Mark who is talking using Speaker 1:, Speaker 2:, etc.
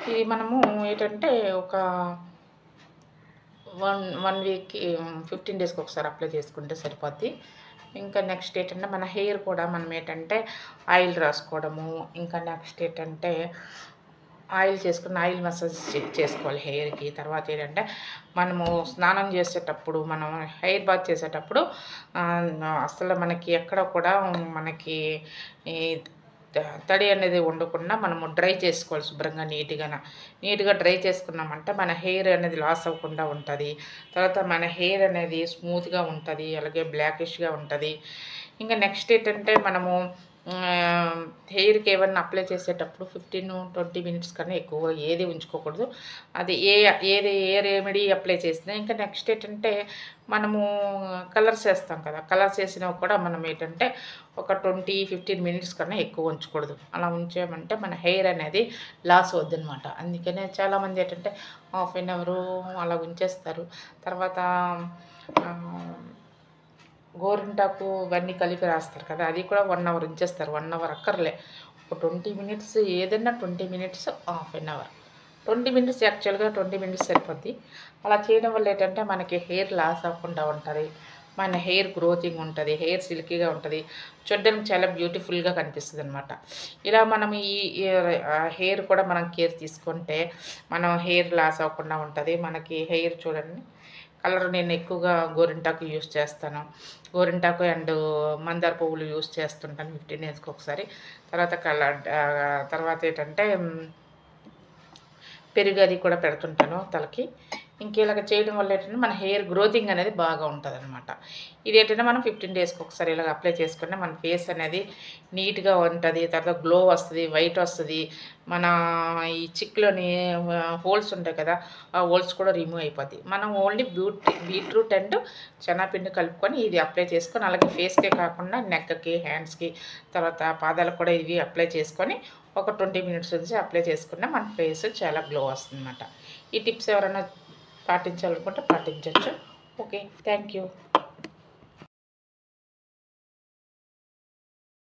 Speaker 1: ఇది మనము ఏంటంటే ఒక 1 వీక్‌కి 15 డేస్‌కి ఒకసారి అప్లై చేసుకుంటే సరిపోద్ది. ఇంకా నెక్స్ట్ ఏంటంటే మన హెయిర్ కూడా మనం ఏంటంటే ఆయిల్ రాసుకోవడము, ఇంకా నెక్స్ట్ ఏంటంటే ఆయిల్ మసాజ్ చేసుకోవాలి హెయిర్‌కి. తర్వాత ఏంటంటే మనము స్నానం చేసేటప్పుడు, మనం హెయిర్ బాత్ చేసేటప్పుడు అసలు మనకి ఎక్కడ కూడా మనకి ఈ తడి అనేది ఉండకుండా మనము డ్రై చేసుకోవాలి శుభ్రంగా నీట్‌గా డ్రై చేసుకున్నామంటే మన హెయిర్ అనేది లాస్ అవ్వకుండా ఉంటది. తర్వాత మన హెయిర్ అనేది స్మూత్‌గా ఉంటది. అలాగే బ్లాకిష్‌గా ఉంటది. ఇంకా నెక్స్ట్ ఏంటంటే మనము హెయిర్‌కి ఏవన్నా అప్లై చేసేటప్పుడు 15-20 మినిట్స్ కన్నా ఎక్కువ ఏది ఉంచుకోకూడదు. అది ఏ రెమెడీ అప్లై చేసినా ఇంకా నెక్స్ట్ ఏంటంటే మనము కలర్స్ ఏస్తాం కదా! కలర్స్ ఏసినవి కూడా మనం ఏంటంటే ఒక 15 మినిట్స్ కన్నా ఎక్కువ ఉంచకూడదు. అలా ఉంచామంటే మన హెయిర్ అనేది లాస్ అవుద్దనమాట. అందుకనే చాలామంది ఏంటంటే హాఫ్ ఎన్ అవరు అలా ఉంచేస్తారు. తర్వాత గోరింటాకు ఇవన్నీ కలిపి రాస్తారు కదా! అది కూడా 1 అవర్ ఉంచేస్తారు. 1 అవర్ అక్కర్లే. ఒక 20 మినిట్స్ ఏదన్నా 20 minutes, half an hour. 20 minutes యాక్చువల్‌గా 20 మినిట్స్ సరిపోద్ది. అలా చేయడం వల్ల ఏంటంటే మనకి హెయిర్ లాస్ అవ్వకుండా ఉంటది. మన హెయిర్ గ్రోతింగ్ ఉంటది. హెయిర్ సిల్కీగా ఉంటది. చూడ్డానికి చాలా బ్యూటిఫుల్‌గా కనిపిస్తదనమాట. ఇలా మనం ఈ ఈ హెయిర్ కూడా మనం కేర్ తీసుకుంటే మనం హెయిర్ లాస్ అవ్వకుండా ఉంటది. మనకి హెయిర్ చూడండి కలర్ నేను ఎక్కువగా గోరింటాకు యూజ్ చేస్తాను. గోరింటాకు అండ్ మందార పువ్వులు యూజ్ చేస్తుంటాను 15 డేస్‌కి ఒకసారి. తర్వాత ఏంటంటే పెరుగు అది కూడా పెడుతుంటాను తలకి. ఇలాగ చేయడం వల్ల ఏంటంటే మన హెయిర్ గ్రోతింగ్ అనేది బాగా ఉంటదనమాట. ఇదేంటంటే మనం 15 డేస్‌కి ఒకసారి ఇలాగ అప్లై చేసుకుంటే మన ఫేస్ అనేది నీట్‌గా ఉంటది. తర్వాత గ్లో వస్తది, వైట్ వస్తది. మన ఈ చిక్‌లోని హోల్స్ ఉంటాయి కదా! ఆ హోల్స్ కూడా రిమూవ్ అయిపోద్ది. మనం ఓన్లీ బీట్రూట్ అండ్ శనగపిండి కలుపుకొని ఇది అప్లై చేసుకొని అలాగే ఫేస్‌కే కాకుండా నెక్‌కి, హ్యాండ్స్‌కి తర్వాత పాదాలకు కూడా ఇవి అప్లై చేసుకొని ఒక 20 మినిట్స్ నుంచి అప్లై చేసుకున్న మన ఫేస్ చాలా గ్లో వస్తుందన్నమాట. ఈ టిప్స్ ఎవరైనా పాటించాలనుకుంటే పాటించొచ్చు. ఓకే. Thank you.